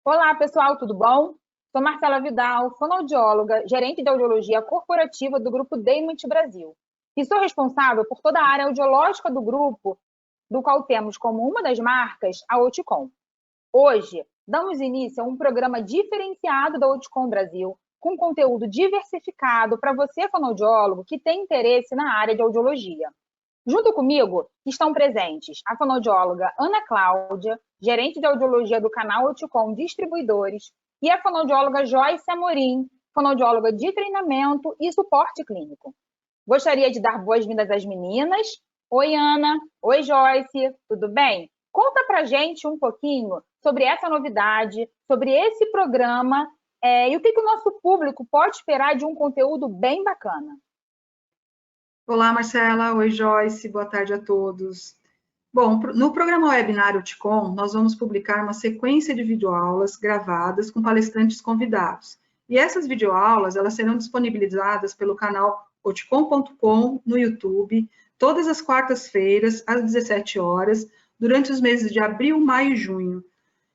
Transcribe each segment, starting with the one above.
Olá, pessoal, tudo bom? Sou Marcela Vidal, fonoaudióloga, gerente de audiologia corporativa do Grupo Deimut Brasil. E sou responsável por toda a área audiológica do grupo, do qual temos como uma das marcas a Oticom. Hoje, damos início a um programa diferenciado da Oticom Brasil, com conteúdo diversificado para você, fonoaudiólogo, que tem interesse na área de audiologia. Junto comigo estão presentes a fonoaudióloga Ana Cláudia, gerente de audiologia do canal Oticom Distribuidores, e a fonoaudióloga Joyce Amorim, fonoaudióloga de treinamento e suporte clínico. Gostaria de dar boas-vindas às meninas. Oi, Ana. Oi, Joyce. Tudo bem? Conta pra gente um pouquinho sobre essa novidade, sobre esse programa e o que o nosso público pode esperar de um conteúdo bem bacana. Olá, Marcela. Oi, Joyce. Boa tarde a todos. Bom, no programa Webinário Oticom, nós vamos publicar uma sequência de videoaulas gravadas com palestrantes convidados. E essas videoaulas, elas serão disponibilizadas pelo canal oticom.com no YouTube, todas as quartas-feiras, às 17 horas, durante os meses de abril, maio e junho.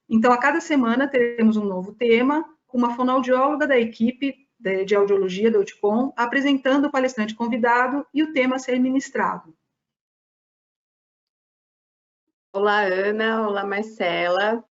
Então, a cada semana teremos um novo tema, com uma fonoaudióloga da equipe de audiologia da Oticom, apresentando o palestrante convidado e o tema a ser ministrado. Olá, Ana. Olá, Marcela.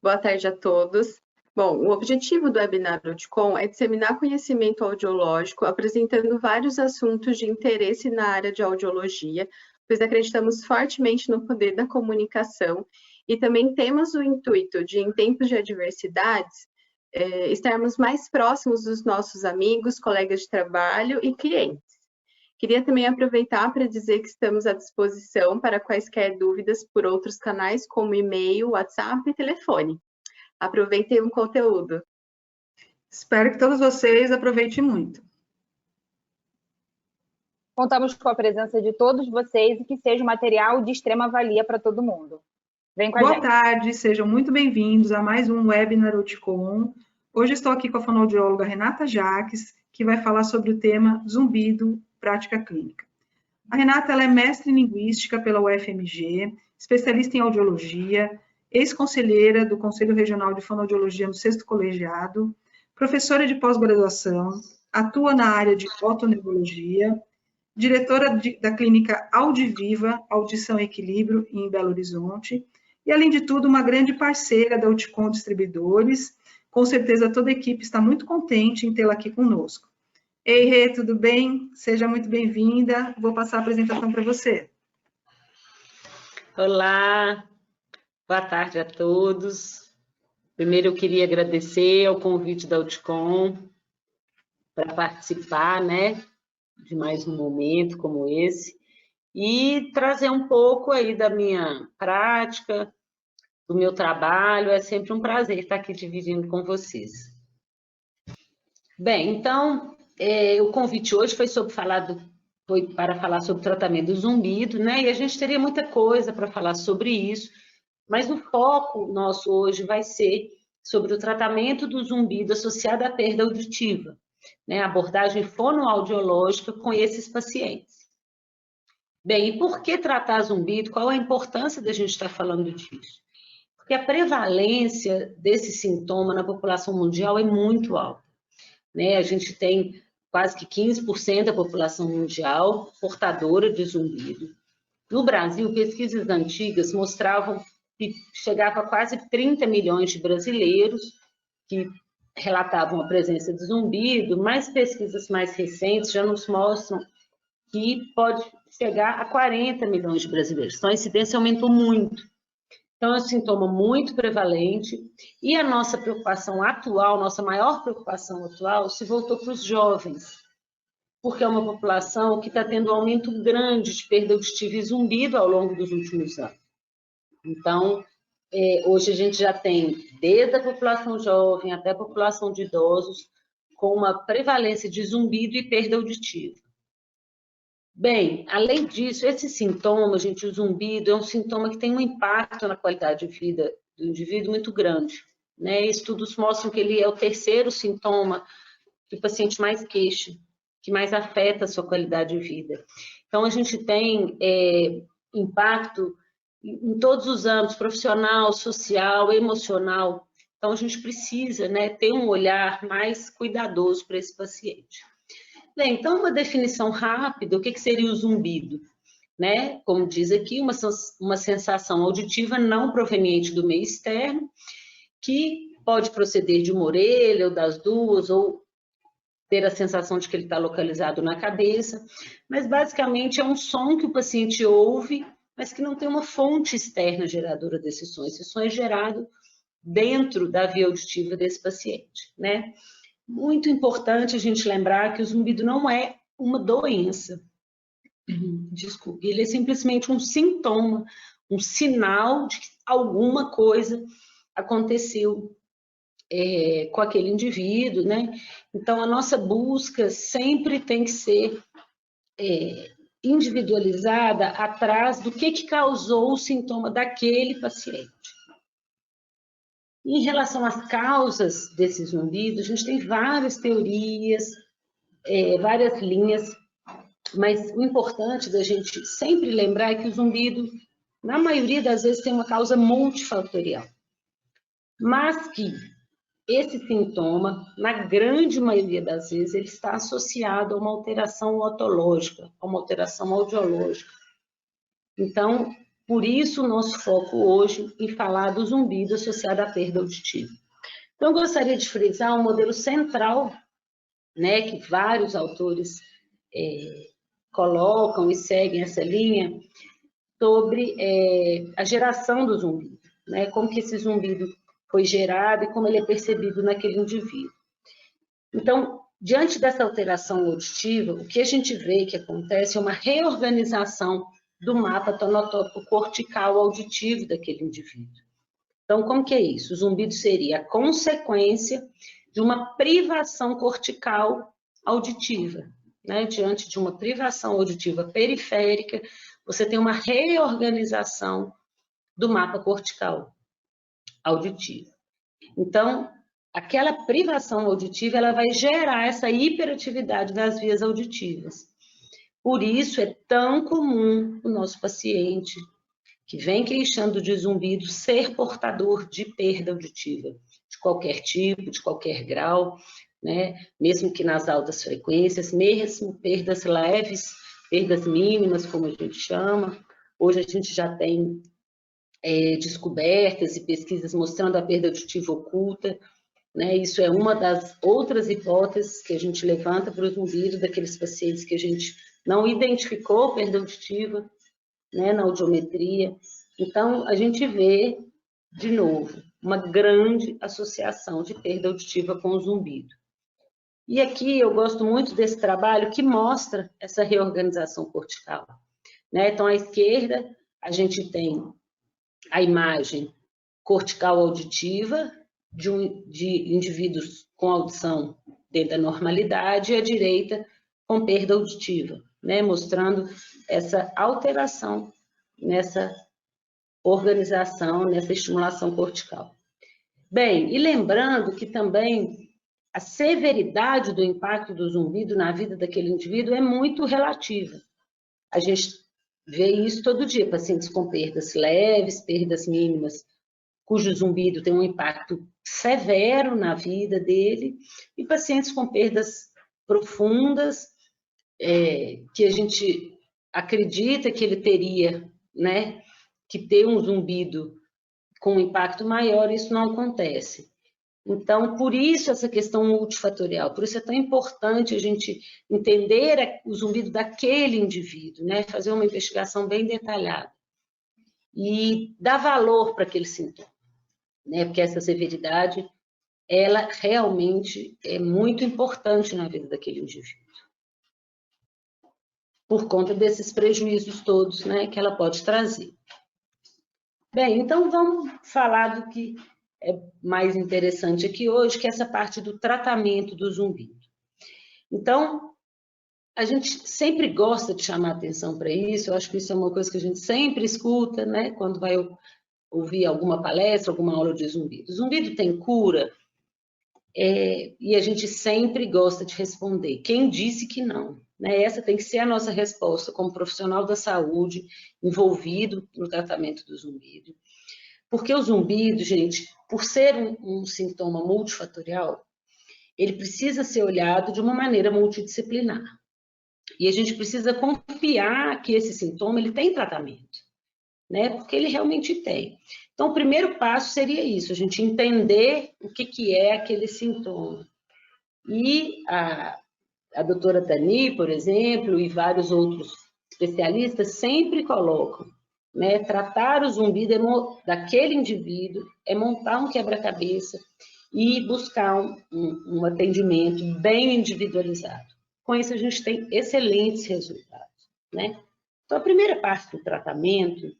Boa tarde a todos. Bom, o objetivo do webinar Oticom é disseminar conhecimento audiológico, apresentando vários assuntos de interesse na área de audiologia, pois acreditamos fortemente no poder da comunicação e também temos o intuito de, em tempos de adversidades, estarmos mais próximos dos nossos amigos, colegas de trabalho e clientes. Queria também aproveitar para dizer que estamos à disposição para quaisquer dúvidas por outros canais, como e-mail, WhatsApp e telefone. Aproveitem o conteúdo. Espero que todos vocês aproveitem muito. Contamos com a presença de todos vocês e que seja um material de extrema valia para todo mundo. Vem com a gente. Boa tarde, sejam muito bem-vindos a mais um Webinar Oticom. Hoje estou aqui com a fonoaudióloga Renata Jaques, que vai falar sobre o tema zumbido, prática clínica. A Renata ela é mestre em linguística pela UFMG, especialista em audiologia, ex-conselheira do Conselho Regional de Fonoaudiologia no 6º Colegiado, professora de pós-graduação, atua na área de otoneurologia, diretora da clínica Audiviva, Audição e Equilíbrio, em Belo Horizonte, e, além de tudo, uma grande parceira da Oticom Distribuidores. Com certeza, toda a equipe está muito contente em tê-la aqui conosco. Ei, Rê, tudo bem? Seja muito bem-vinda. Vou passar a apresentação para você. Olá, boa tarde a todos. Primeiro, eu queria agradecer ao convite da Oticom para participar, né, de mais um momento como esse e trazer um pouco aí da minha prática, do meu trabalho. É sempre um prazer estar aqui dividindo com vocês. Bem, então, o convite hoje foi para falar sobre o tratamento do zumbido, né? E a gente teria muita coisa para falar sobre isso, mas o foco nosso hoje vai ser sobre o tratamento do zumbido associado à perda auditiva, né? Abordagem fonoaudiológica com esses pacientes. Bem, e por que tratar zumbido? Qual a importância da gente estar falando disso? Porque a prevalência desse sintoma na população mundial é muito alta, né? A gente tem quase que 15% da população mundial portadora de zumbido. No Brasil, pesquisas antigas mostravam que chegava a quase 30 milhões de brasileiros que relatavam a presença de zumbido, mas pesquisas mais recentes já nos mostram que pode chegar a 40 milhões de brasileiros. Então, a incidência aumentou muito. Então, é um sintoma muito prevalente e a nossa preocupação atual, nossa maior preocupação atual, se voltou para os jovens, porque é uma população que está tendo um aumento grande de perda auditiva e zumbido ao longo dos últimos anos. Então, hoje a gente já tem, desde a população jovem até a população de idosos, com uma prevalência de zumbido e perda auditiva. Bem, além disso, esse sintoma, gente, o zumbido, é um sintoma que tem um impacto na qualidade de vida do indivíduo muito grande, né? Estudos mostram que ele é o terceiro sintoma que o paciente mais queixa, que mais afeta a sua qualidade de vida. Então, a gente tem impacto em todos os âmbitos, profissional, social, emocional, Então, a gente precisa, né, ter um olhar mais cuidadoso para esse paciente. Bem, então, uma definição rápida, o que seria o zumbido? Né? Como diz aqui, uma sensação auditiva não proveniente do meio externo, que pode proceder de uma orelha ou das duas, ou ter a sensação de que ele está localizado na cabeça, mas basicamente é um som que o paciente ouve, mas que não tem uma fonte externa geradora desse som. Esse som é gerado dentro da via auditiva desse paciente, né? Muito importante a gente lembrar que o zumbido não é uma doença. Desculpe, ele é simplesmente um sintoma, um sinal de que alguma coisa aconteceu com aquele indivíduo, né? Então, a nossa busca sempre tem que ser individualizada atrás do que causou o sintoma daquele paciente. Em relação às causas desse zumbido, a gente tem várias teorias, várias linhas, mas o importante da gente sempre lembrar é que o zumbido, na maioria das vezes, tem uma causa multifatorial. Mas que esse sintoma, na grande maioria das vezes, ele está associado a uma alteração otológica, a uma alteração audiológica. Então, por isso o nosso foco hoje em falar do zumbido associado à perda auditiva. Então, eu gostaria de frisar um modelo central, né, que vários autores colocam e seguem essa linha, sobre a geração do zumbido, né, como que esse zumbido foi gerado e como ele é percebido naquele indivíduo. Então, diante dessa alteração auditiva, o que a gente vê que acontece é uma reorganização do mapa tonotópico cortical auditivo daquele indivíduo. Então, como que é isso? O zumbido seria a consequência de uma privação cortical auditiva, né? Diante de uma privação auditiva periférica, você tem uma reorganização do mapa cortical auditivo. Então, aquela privação auditiva, ela vai gerar essa hiperatividade das vias auditivas. Por isso, é tão comum o nosso paciente que vem queixando de zumbido ser portador de perda auditiva, de qualquer tipo, de qualquer grau, né? Mesmo que nas altas frequências, mesmo perdas leves, perdas mínimas, como a gente chama. Hoje a gente já tem descobertas e pesquisas mostrando a perda auditiva oculta, né? Isso é uma das outras hipóteses que a gente levanta para o zumbido daqueles pacientes que a gente não identificou perda auditiva, né, na audiometria. Então, a gente vê, de novo, uma grande associação de perda auditiva com o zumbido. E aqui eu gosto muito desse trabalho que mostra essa reorganização cortical, né? Então, à esquerda, a gente tem a imagem cortical auditiva de indivíduos com audição dentro da normalidade e à direita com perda auditiva, né? Mostrando essa alteração nessa organização, nessa estimulação cortical. Bem, e lembrando que também a severidade do impacto do zumbido na vida daquele indivíduo é muito relativa. A gente vê isso todo dia, pacientes com perdas leves, perdas mínimas, cujo zumbido tem um impacto severo na vida dele, e pacientes com perdas profundas, que a gente acredita que ele teria, né, que ter um zumbido com um impacto maior, isso não acontece. Então, por isso essa questão multifatorial, por isso é tão importante a gente entender o zumbido daquele indivíduo, né, fazer uma investigação bem detalhada e dar valor para aquele sintoma, né, porque essa severidade, ela realmente é muito importante na vida daquele indivíduo, por conta desses prejuízos todos, né, que ela pode trazer. Bem, então vamos falar do que é mais interessante aqui hoje, que é essa parte do tratamento do zumbido. Então, a gente sempre gosta de chamar atenção para isso, eu acho que isso é uma coisa que a gente sempre escuta, né, quando vai ouvir alguma palestra, alguma aula de zumbido. Zumbido tem cura? E a gente sempre gosta de responder. Quem disse que não? Né? Essa tem que ser a nossa resposta como profissional da saúde envolvido no tratamento do zumbido. Porque o zumbido, gente, por ser um sintoma multifatorial, ele precisa ser olhado de uma maneira multidisciplinar. E a gente precisa confiar que esse sintoma ele tem tratamento, né? Porque ele realmente tem. Então, o primeiro passo seria isso, a gente entender o que é aquele sintoma. E a doutora Tani, por exemplo, e vários outros especialistas sempre colocam, né? Tratar o zumbido daquele indivíduo é montar um quebra-cabeça e buscar um atendimento bem individualizado. Com isso, a gente tem excelentes resultados, né? Então, a primeira parte do tratamento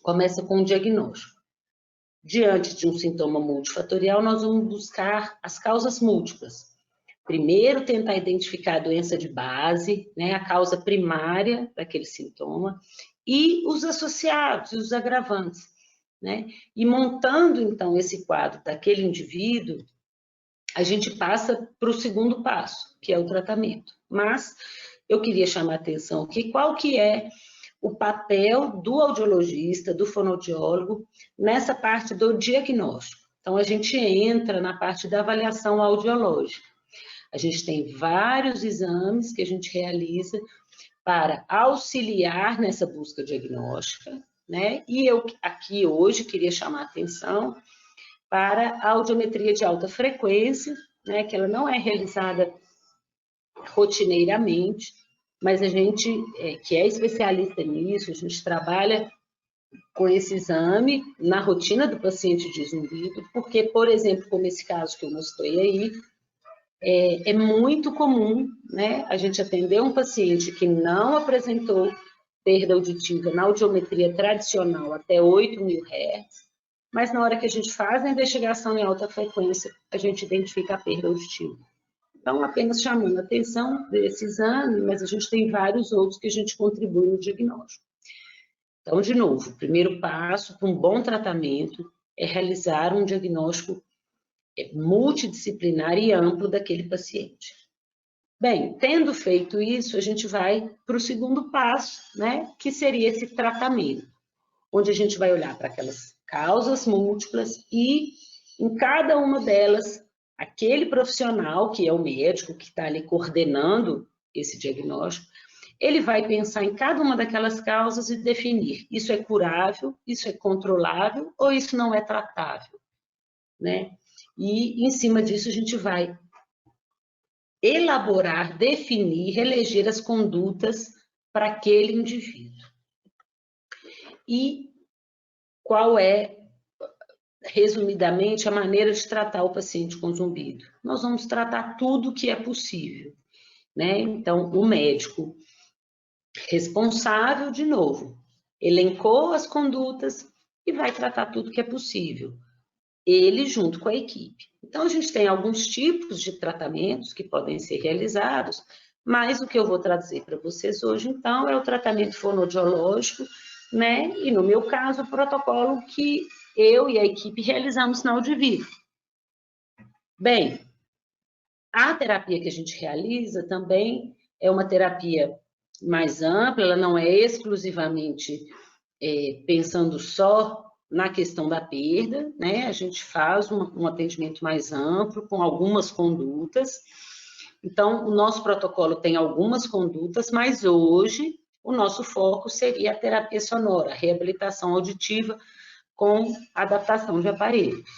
começa com o diagnóstico. Diante de um sintoma multifatorial, nós vamos buscar as causas múltiplas. Primeiro, tentar identificar a doença de base, né, a causa primária daquele sintoma, e os associados, os agravantes, né? E montando, então, esse quadro daquele indivíduo, a gente passa para o segundo passo, que é o tratamento. Mas eu queria chamar a atenção aqui, qual que é o papel do audiologista, do fonoaudiólogo, nessa parte do diagnóstico. Então, a gente entra na parte da avaliação audiológica. A gente tem vários exames que a gente realiza para auxiliar nessa busca diagnóstica, né? E eu aqui hoje queria chamar a atenção para a audiometria de alta frequência, né? Que ela não é realizada rotineiramente, mas a gente, que é especialista nisso, a gente trabalha com esse exame na rotina do paciente de zumbido, porque, por exemplo, como esse caso que eu mostrei aí, é muito comum, né, a gente atender um paciente que não apresentou perda auditiva na audiometria tradicional até 8.000 Hz, mas na hora que a gente faz a investigação em alta frequência, a gente identifica a perda auditiva. Então, apenas chamando a atenção desse exame, mas a gente tem vários outros que a gente contribui no diagnóstico. Então, de novo, o primeiro passo para um bom tratamento é realizar um diagnóstico multidisciplinar e amplo daquele paciente. Bem, tendo feito isso, a gente vai para o segundo passo, né, que seria esse tratamento, onde a gente vai olhar para aquelas causas múltiplas e, em cada uma delas, aquele profissional, que é o médico que está ali coordenando esse diagnóstico, ele vai pensar em cada uma daquelas causas e definir, isso é curável, isso é controlável ou isso não é tratável, né? E, em cima disso, a gente vai elaborar, definir, eleger as condutas para aquele indivíduo. E qual é, resumidamente, a maneira de tratar o paciente com zumbido? Nós vamos tratar tudo que é possível, né? Então, o médico responsável, de novo, elencou as condutas e vai tratar tudo que é possível. Ele junto com a equipe. Então, a gente tem alguns tipos de tratamentos que podem ser realizados, mas o que eu vou trazer para vocês hoje, então, é o tratamento fonoaudiológico, né? E, no meu caso, o protocolo que eu e a equipe realizamos na Audivir. Bem, a terapia que a gente realiza também é uma terapia mais ampla, ela não é exclusivamente pensando só na questão da perda, né? A gente faz um atendimento mais amplo, com algumas condutas. Então, o nosso protocolo tem algumas condutas, mas hoje o nosso foco seria a terapia sonora, a reabilitação auditiva com adaptação de aparelhos.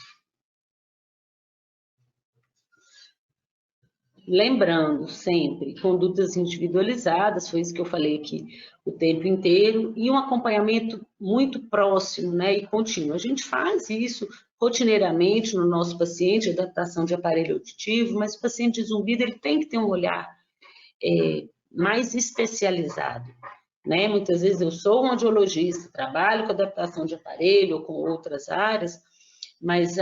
Lembrando sempre, condutas individualizadas, foi isso que eu falei aqui o tempo inteiro, e um acompanhamento muito próximo, né, e contínuo. A gente faz isso rotineiramente no nosso paciente, adaptação de aparelho auditivo, mas o paciente de zumbido ele tem que ter um olhar mais especializado, né? Muitas vezes eu sou um audiologista, trabalho com adaptação de aparelho ou com outras áreas, mas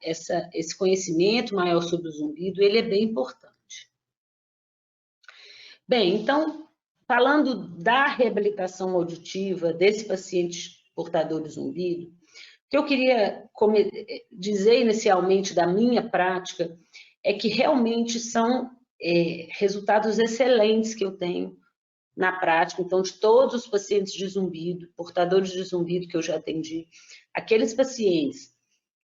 esse conhecimento maior sobre o zumbido, ele é bem importante. Bem, então, falando da reabilitação auditiva desse paciente portador de zumbido, o que eu queria dizer inicialmente da minha prática é que realmente são resultados excelentes que eu tenho na prática, então, de todos os pacientes de zumbido, portadores de zumbido que eu já atendi, aqueles pacientes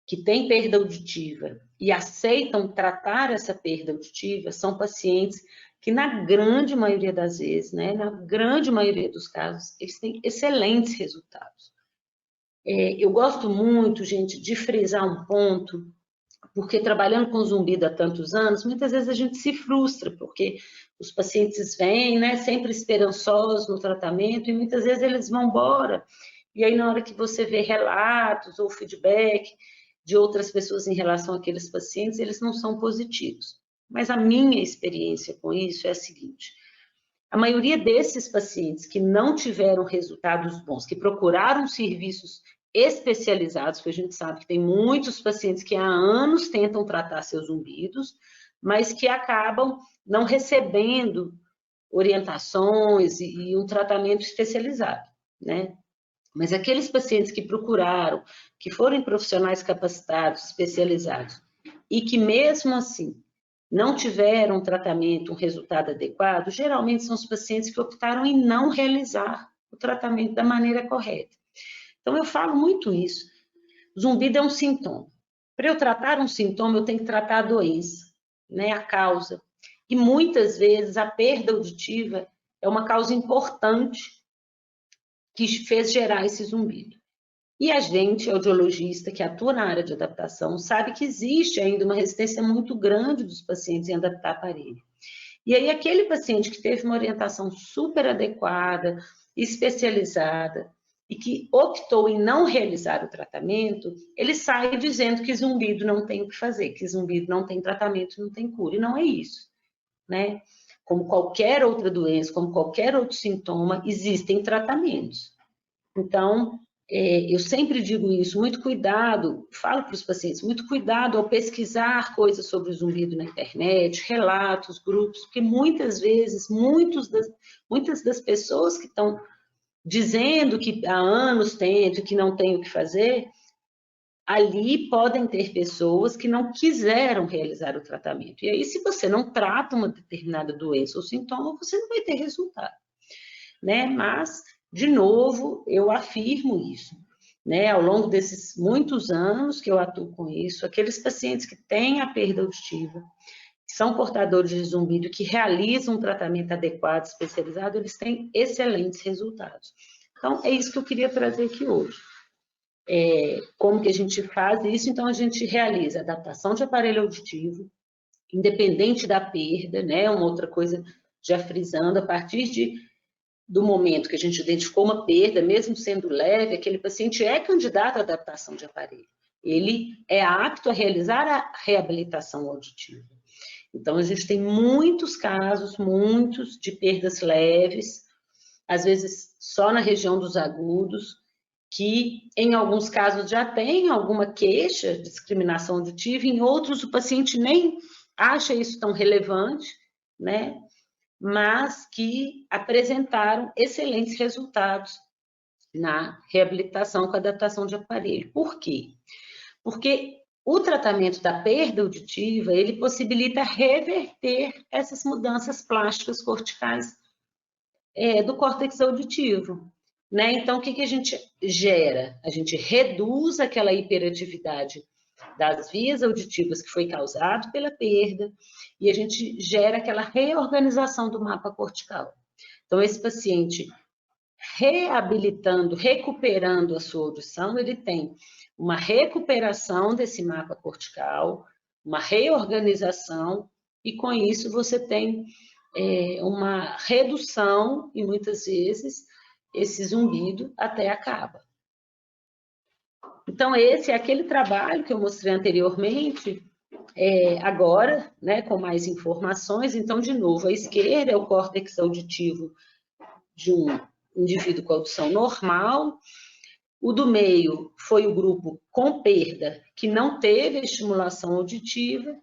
que têm perda auditiva e aceitam tratar essa perda auditiva, são pacientes que, na grande maioria das vezes, né, na grande maioria dos casos, eles têm excelentes resultados. Eu gosto muito, gente, de frisar um ponto, porque trabalhando com zumbido há tantos anos, muitas vezes a gente se frustra, porque os pacientes vêm, né, sempre esperançosos no tratamento, e muitas vezes eles vão embora. E aí, na hora que você vê relatos ou feedback de outras pessoas em relação àqueles pacientes, eles não são positivos. Mas a minha experiência com isso é a seguinte: a maioria desses pacientes que não tiveram resultados bons, que procuraram serviços especializados, porque a gente sabe que tem muitos pacientes que há anos tentam tratar seus zumbidos, mas que acabam não recebendo orientações e um tratamento especializado, né? Mas aqueles pacientes que procuraram, que foram profissionais capacitados, especializados, e que mesmo assim não tiveram um tratamento, um resultado adequado, geralmente são os pacientes que optaram em não realizar o tratamento da maneira correta. Então, eu falo muito isso. Zumbido é um sintoma. Para eu tratar um sintoma, eu tenho que tratar a doença, né, a causa. E muitas vezes a perda auditiva é uma causa importante que fez gerar esse zumbido. E a gente, audiologista, que atua na área de adaptação, sabe que existe ainda uma resistência muito grande dos pacientes em adaptar aparelho. E aí, aquele paciente que teve uma orientação super adequada, especializada, e que optou em não realizar o tratamento, ele sai dizendo que zumbido não tem o que fazer, que zumbido não tem tratamento, não tem cura. E não é isso, né? Como qualquer outra doença, como qualquer outro sintoma, existem tratamentos. Então, eu sempre digo isso, muito cuidado, falo para os pacientes, muito cuidado ao pesquisar coisas sobre o zumbido na internet, relatos, grupos, porque muitas vezes, muitas das pessoas que estão dizendo que há anos tentam, que não tem o que fazer, ali podem ter pessoas que não quiseram realizar o tratamento. E aí, se você não trata uma determinada doença ou sintoma, você não vai ter resultado, né? Mas, de novo, eu afirmo isso, né? Ao longo desses muitos anos que eu atuo com isso, aqueles pacientes que têm a perda auditiva, que são portadores de zumbido, que realizam um tratamento adequado, especializado, eles têm excelentes resultados. Então, é isso que eu queria trazer aqui hoje. Como que a gente faz isso? Então, a gente realiza adaptação de aparelho auditivo, independente da perda, né? Uma outra coisa, já frisando, a partir do momento que a gente identificou uma perda, mesmo sendo leve, aquele paciente é candidato à adaptação de aparelho. Ele é apto a realizar a reabilitação auditiva. Então, a gente tem muitos casos, muitos de perdas leves, às vezes só na região dos agudos, que em alguns casos já tem alguma queixa de discriminação auditiva, em outros o paciente nem acha isso tão relevante, né? Mas que apresentaram excelentes resultados na reabilitação com adaptação de aparelho. Por quê? Porque o tratamento da perda auditiva, ele possibilita reverter essas mudanças plásticas corticais do córtex auditivo, né? Então, o que a gente gera? A gente reduz aquela hiperatividade das vias auditivas que foi causado pela perda e a gente gera aquela reorganização do mapa cortical. Então, esse paciente reabilitando, recuperando a sua audição, ele tem uma recuperação desse mapa cortical, uma reorganização, e com isso você tem uma redução, e muitas vezes esse zumbido até acaba. Então, esse é aquele trabalho que eu mostrei anteriormente, agora, né, com mais informações. Então, de novo, a esquerda é o córtex auditivo de um indivíduo com audição normal. O do meio foi o grupo com perda, que não teve estimulação auditiva.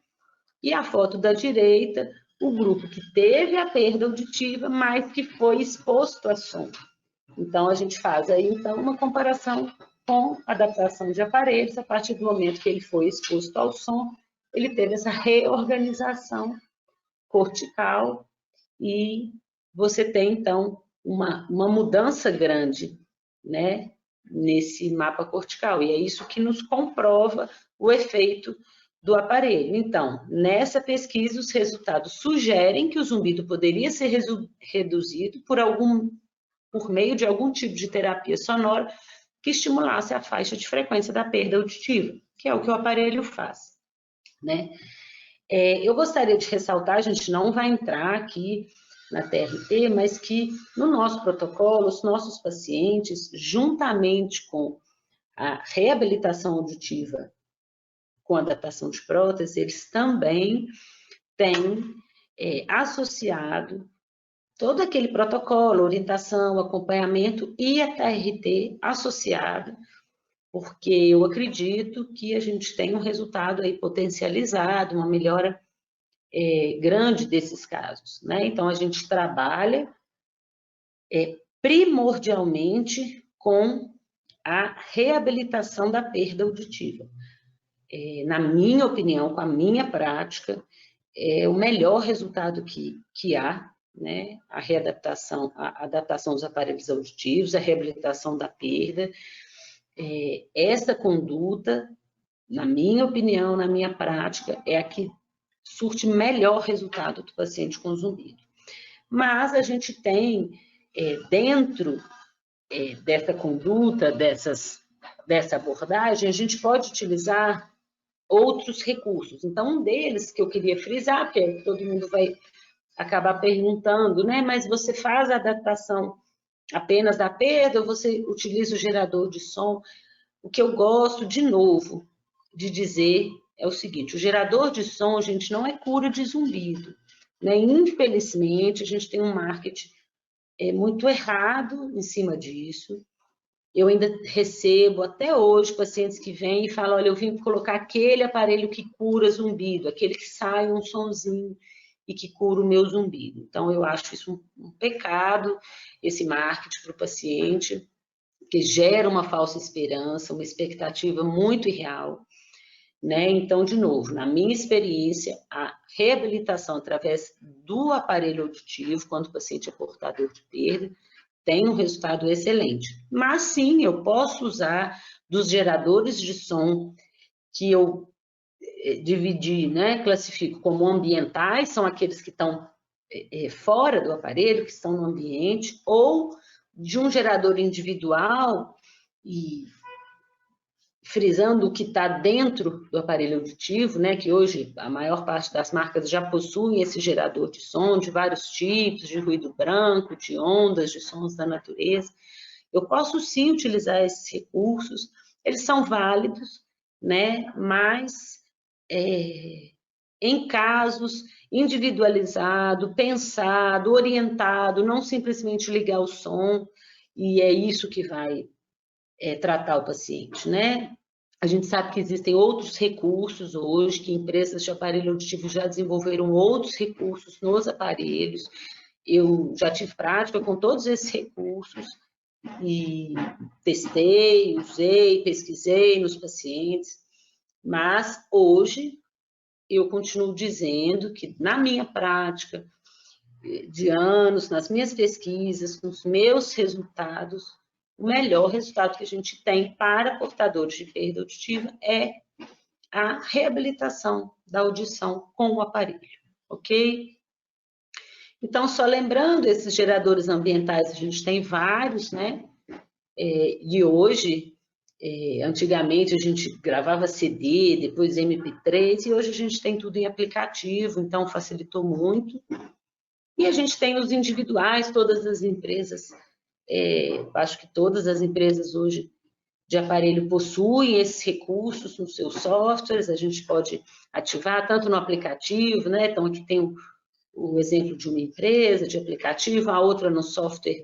E a foto da direita, o grupo que teve a perda auditiva, mas que foi exposto a som. Então, a gente faz aí, então, uma comparação com adaptação de aparelhos. A partir do momento que ele foi exposto ao som, ele teve essa reorganização cortical e você tem, então, uma mudança grande, né, nesse mapa cortical. E é isso que nos comprova o efeito do aparelho. Então, nessa pesquisa, os resultados sugerem que o zumbido poderia ser reduzido por meio de algum tipo de terapia sonora que estimulasse a faixa de frequência da perda auditiva, que é o que o aparelho faz, né? Eu gostaria de ressaltar, a gente não vai entrar aqui na TRT, mas que no nosso protocolo, os nossos pacientes, juntamente com a reabilitação auditiva com adaptação de prótese, eles também têm associado todo aquele protocolo, orientação, acompanhamento e a TRT associada, porque eu acredito que a gente tem um resultado aí potencializado, uma melhora grande desses casos, né? Então, a gente trabalha primordialmente com a reabilitação da perda auditiva. Na minha opinião, com a minha prática, é o melhor resultado que há, né? A adaptação dos aparelhos auditivos, a reabilitação da perda. Essa conduta, na minha opinião, na minha prática, é a que surte melhor resultado do paciente com zumbido. Mas a gente tem, dentro dessa conduta, dessa abordagem, a gente pode utilizar outros recursos. Então, um deles que eu queria frisar, porque todo mundo vai acabar perguntando, né? Mas você faz a adaptação apenas da perda ou você utiliza o gerador de som? O que eu gosto, de novo, de dizer é o seguinte: o gerador de som, gente, não é cura de zumbido, né? Infelizmente, a gente tem um marketing muito errado em cima disso. Eu ainda recebo, até hoje, pacientes que vêm e falam: olha, eu vim colocar aquele aparelho que cura zumbido, aquele que sai um sonzinho e que cura o meu zumbido. Então, eu acho isso um pecado, esse marketing para o paciente, que gera uma falsa esperança, uma expectativa muito irreal, né? Então, de novo, na minha experiência, a reabilitação através do aparelho auditivo, quando o paciente é portador de perda, tem um resultado excelente. Mas sim, eu posso usar dos geradores de som que eu dividi, né, classifico como ambientais, são aqueles que estão fora do aparelho, que estão no ambiente, ou de um gerador individual, e frisando o que está dentro do aparelho auditivo, né, que hoje a maior parte das marcas já possuem esse gerador de som de vários tipos, de ruído branco, de ondas, de sons da natureza. Eu posso sim utilizar esses recursos, eles são válidos, né, mas em casos individualizado, pensado, orientado, não simplesmente ligar o som, e é isso que vai tratar o paciente, né? A gente sabe que existem outros recursos hoje, que empresas de aparelho auditivo já desenvolveram outros recursos nos aparelhos. Eu já tive prática com todos esses recursos e testei, usei, pesquisei nos pacientes, mas hoje eu continuo dizendo que na minha prática de anos, nas minhas pesquisas, nos meus resultados, o melhor resultado que a gente tem para portadores de perda auditiva é a reabilitação da audição com o aparelho, ok? Então, só lembrando, esses geradores ambientais, a gente tem vários, né? E hoje, antigamente a gente gravava CD, depois MP3, e hoje a gente tem tudo em aplicativo, então facilitou muito. E a gente tem os individuais, todas as empresas, acho que todas as empresas hoje de aparelho possuem esses recursos nos seus softwares, a gente pode ativar tanto no aplicativo, né? Então, aqui tem o exemplo de uma empresa de aplicativo, a outra no software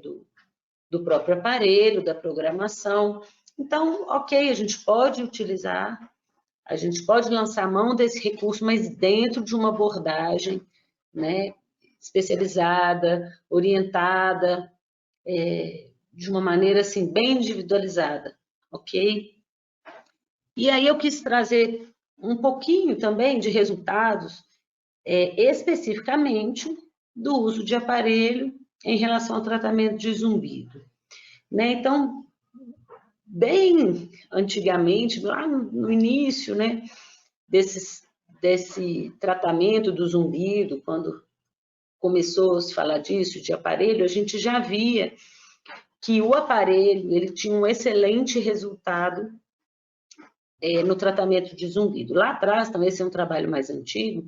do próprio aparelho, da programação. Então, ok, a gente pode utilizar, a gente pode lançar mão desse recurso, mas dentro de uma abordagem, né, especializada, orientada, de uma maneira assim, bem individualizada, ok? E aí eu quis trazer um pouquinho também de resultados, especificamente do uso de aparelho em relação ao tratamento de zumbido, né? Então, bem antigamente, lá no início, né, desse tratamento do zumbido, quando começou a se falar disso, de aparelho, a gente já via que o aparelho ele tinha um excelente resultado no tratamento de zumbido. Lá atrás, também esse é um trabalho mais antigo,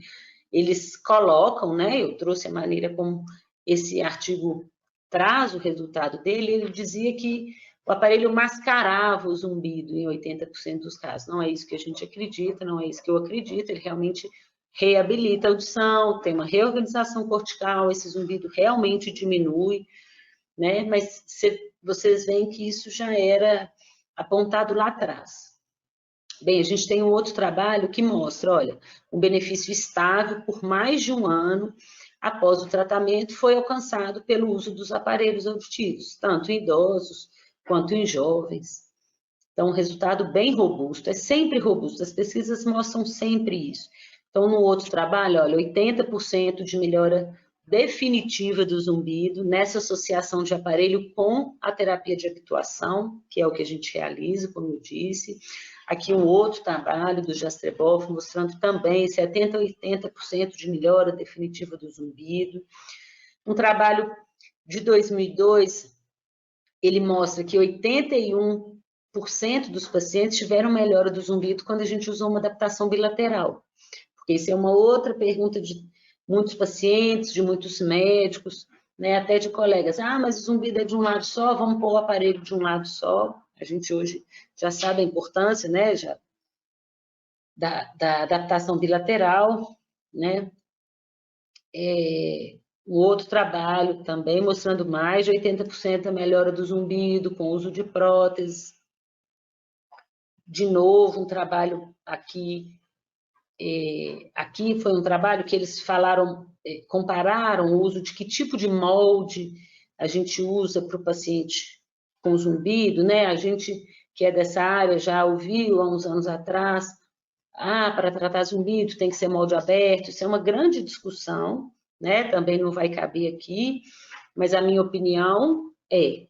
eles colocam, né, eu trouxe a maneira como esse artigo traz o resultado dele, ele dizia que o aparelho mascarava o zumbido em 80% dos casos. Não é isso que a gente acredita, não é isso que eu acredito, ele realmente reabilita a audição, tem uma reorganização cortical, esse zumbido realmente diminui, né? Mas vocês veem que isso já era apontado lá atrás. Bem, a gente tem um outro trabalho que mostra, olha, um benefício estável por mais de um ano após o tratamento foi alcançado pelo uso dos aparelhos auditivos, tanto em idosos quanto em jovens. Então, um resultado bem robusto, é sempre robusto, as pesquisas mostram sempre isso. Então, no outro trabalho, olha, 80% de melhora definitiva do zumbido nessa associação de aparelho com a terapia de habituação, que é o que a gente realiza, como eu disse. Aqui um outro trabalho do Jastreboff, mostrando também 70% a 80% de melhora definitiva do zumbido. Um trabalho de 2002, ele mostra que 81% dos pacientes tiveram melhora do zumbido quando a gente usou uma adaptação bilateral. Porque isso é uma outra pergunta de muitos pacientes, de muitos médicos, né, até de colegas. Ah, mas o zumbido é de um lado só, vamos pôr o aparelho de um lado só. A gente hoje já sabe a importância, né, já da adaptação bilateral, né. O outro trabalho também mostrando mais de 80% da melhora do zumbido com uso de prótese. De novo, um trabalho aqui foi um trabalho que eles falaram, compararam o uso de que tipo de molde a gente usa para o paciente com zumbido, né? A gente que é dessa área já ouviu há uns anos atrás, para tratar zumbido tem que ser molde aberto, isso é uma grande discussão, né? Também não vai caber aqui, mas a minha opinião é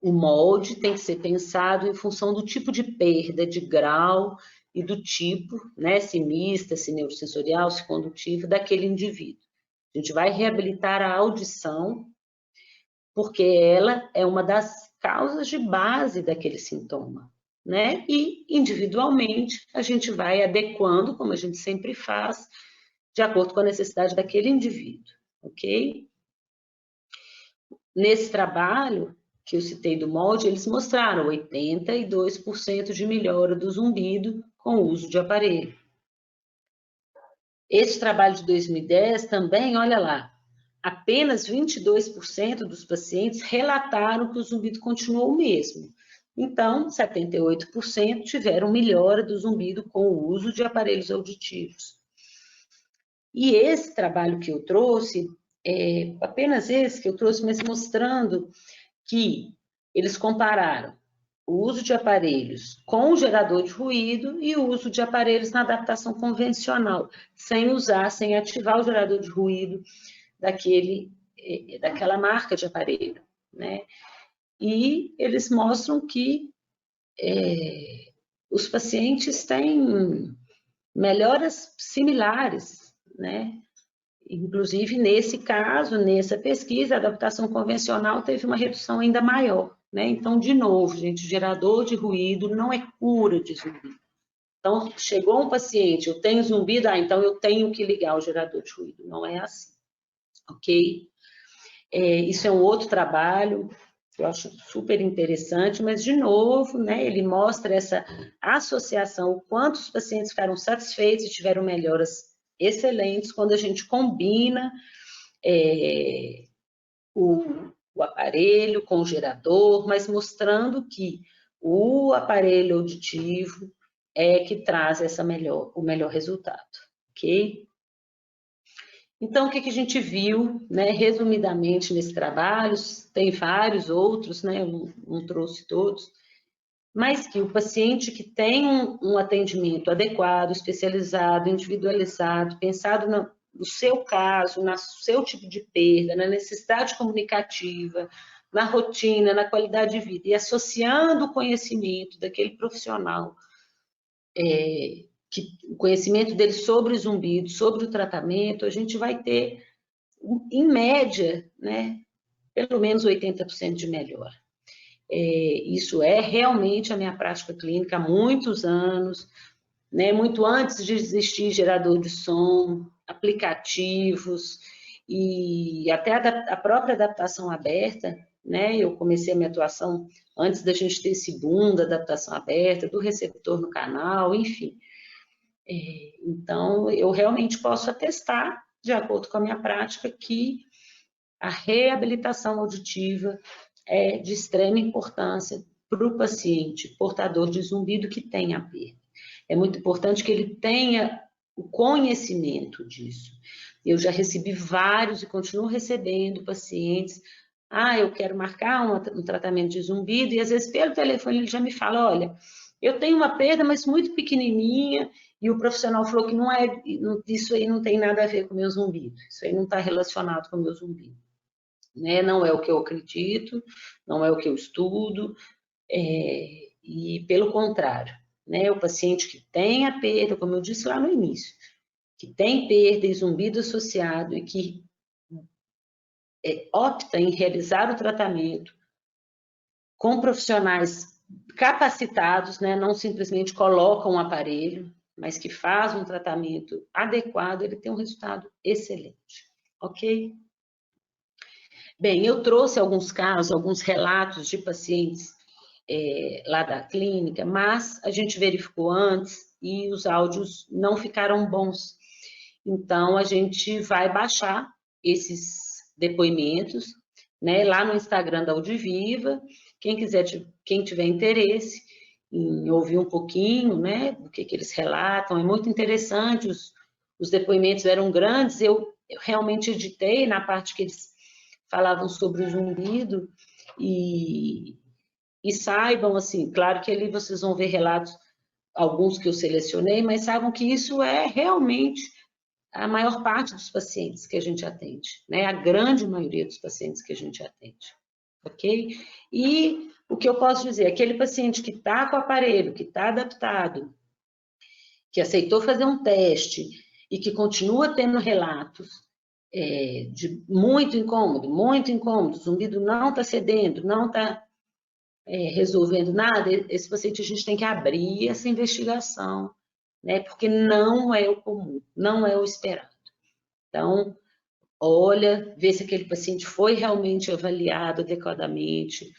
o molde tem que ser pensado em função do tipo de perda, de grau e do tipo, né, se mista, se neurosensorial, se condutivo, daquele indivíduo. A gente vai reabilitar a audição, porque ela é uma das causas de base daquele sintoma, né? E, individualmente, a gente vai adequando, como a gente sempre faz, de acordo com a necessidade daquele indivíduo, ok? Nesse trabalho que eu citei do molde, eles mostraram 82% de melhora do zumbido com o uso de aparelho. Esse trabalho de 2010 também, olha lá, apenas 22% dos pacientes relataram que o zumbido continuou o mesmo. Então, 78% tiveram melhora do zumbido com o uso de aparelhos auditivos. E esse trabalho que eu trouxe, apenas esse que eu trouxe, mas mostrando que eles compararam o uso de aparelhos com o gerador de ruído e o uso de aparelhos na adaptação convencional, sem ativar o gerador de ruído daquela marca de aparelho, né? E eles mostram que os pacientes têm melhoras similares, né? Inclusive, nesse caso, nessa pesquisa, a adaptação convencional teve uma redução ainda maior, né? Então, de novo, gente, gerador de ruído não é cura de zumbido. Então, chegou um paciente, eu tenho zumbido, então eu tenho que ligar o gerador de ruído. Não é assim, ok? Isso é um outro trabalho que eu acho super interessante, mas, de novo, né, ele mostra essa associação, o quanto os pacientes ficaram satisfeitos e tiveram melhoras excelentes quando a gente combina o aparelho com o gerador, mas mostrando que o aparelho auditivo é que traz o melhor resultado, ok? Então, o que a gente viu, né, resumidamente nesse trabalho, tem vários outros, né, eu não trouxe todos, mas que o paciente que tem um atendimento adequado, especializado, individualizado, pensado no seu caso, no seu tipo de perda, na necessidade comunicativa, na rotina, na qualidade de vida, e associando o conhecimento daquele profissional, o conhecimento dele sobre o zumbido, sobre o tratamento, a gente vai ter, em média, né, pelo menos 80% de melhora. Isso é realmente a minha prática clínica há muitos anos, né, muito antes de existir gerador de som, aplicativos e até a própria adaptação aberta, né? Eu comecei a minha atuação antes da gente ter esse boom da adaptação aberta, do receptor no canal, enfim. Então, eu realmente posso atestar, de acordo com a minha prática, que a reabilitação auditiva é de extrema importância para o paciente portador de zumbido que tem a perda. É muito importante que ele tenha o conhecimento disso. Eu já recebi vários e continuo recebendo pacientes. Eu quero marcar um tratamento de zumbido, e às vezes pelo telefone ele já me fala, olha, eu tenho uma perda, mas muito pequenininha, e o profissional falou que isso aí não tem nada a ver com o meu zumbido, isso aí não está relacionado com o meu zumbido. Né? Não é o que eu acredito, não é o que eu estudo, e pelo contrário, né? O paciente que tem a perda, como eu disse lá no início, que tem perda e zumbido associado e que opta em realizar o tratamento com profissionais capacitados, né? Não simplesmente colocam um aparelho, mas que faz um tratamento adequado, ele tem um resultado excelente, ok? Bem, eu trouxe alguns casos, alguns relatos de pacientes lá da clínica, mas a gente verificou antes e os áudios não ficaram bons. Então, a gente vai baixar esses depoimentos, né, lá no Instagram da Audiviva. Quem tiver interesse em ouvir um pouquinho, né, do que eles relatam, é muito interessante, os depoimentos eram grandes, eu realmente editei na parte que eles falavam sobre o zumbido, e saibam, assim, claro que ali vocês vão ver relatos, alguns que eu selecionei, mas saibam que isso é realmente a maior parte dos pacientes que a gente atende, né? A grande maioria dos pacientes que a gente atende, ok? E o que eu posso dizer, aquele paciente que está com o aparelho, que está adaptado, que aceitou fazer um teste e que continua tendo relatos de muito incômodo, o zumbido não está cedendo, não está resolvendo nada, esse paciente a gente tem que abrir essa investigação, né? Porque não é o comum, não é o esperado. Então, olha, vê se aquele paciente foi realmente avaliado adequadamente,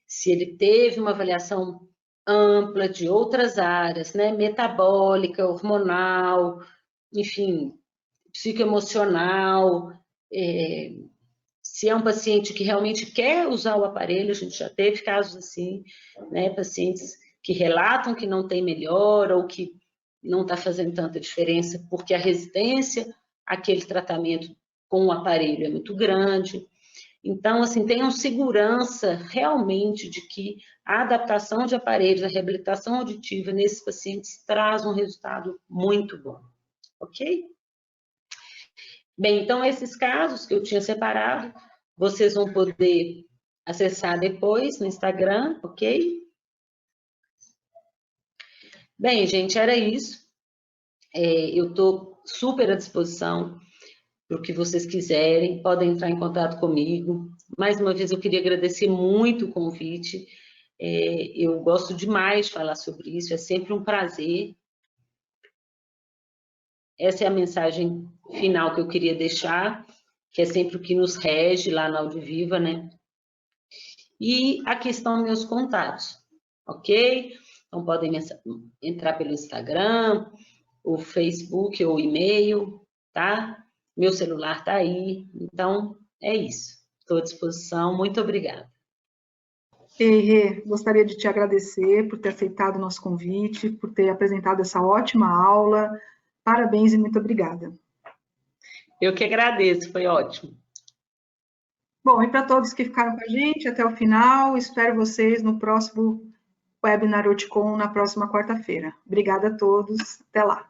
se ele teve uma avaliação ampla de outras áreas, né? Metabólica, hormonal, enfim, psicoemocional, se é um paciente que realmente quer usar o aparelho, a gente já teve casos assim, né? Pacientes que relatam que não tem melhora ou que não está fazendo tanta diferença porque a resistência àquele tratamento com o aparelho é muito grande. Então, assim, tenham segurança realmente de que a adaptação de aparelhos, a reabilitação auditiva nesses pacientes traz um resultado muito bom, ok? Bem, então esses casos que eu tinha separado, vocês vão poder acessar depois no Instagram, ok? Bem, gente, era isso. Eu estou super à disposição para o que vocês quiserem, podem entrar em contato comigo. Mais uma vez, eu queria agradecer muito o convite. Eu gosto demais de falar sobre isso, é sempre um prazer. Essa é a mensagem final que eu queria deixar, que é sempre o que nos rege lá na Audiviva, né? E aqui estão meus contatos, ok? Então, podem entrar pelo Instagram, o Facebook ou e-mail, tá? Meu celular tá aí. Então, é isso. Estou à disposição. Muito obrigada. Rê, gostaria de te agradecer por ter aceitado o nosso convite, por ter apresentado essa ótima aula. Parabéns e muito obrigada. Eu que agradeço, foi ótimo. Bom, e para todos que ficaram com a gente até o final, espero vocês no próximo webinar OTCOM, na próxima quarta-feira. Obrigada a todos, até lá.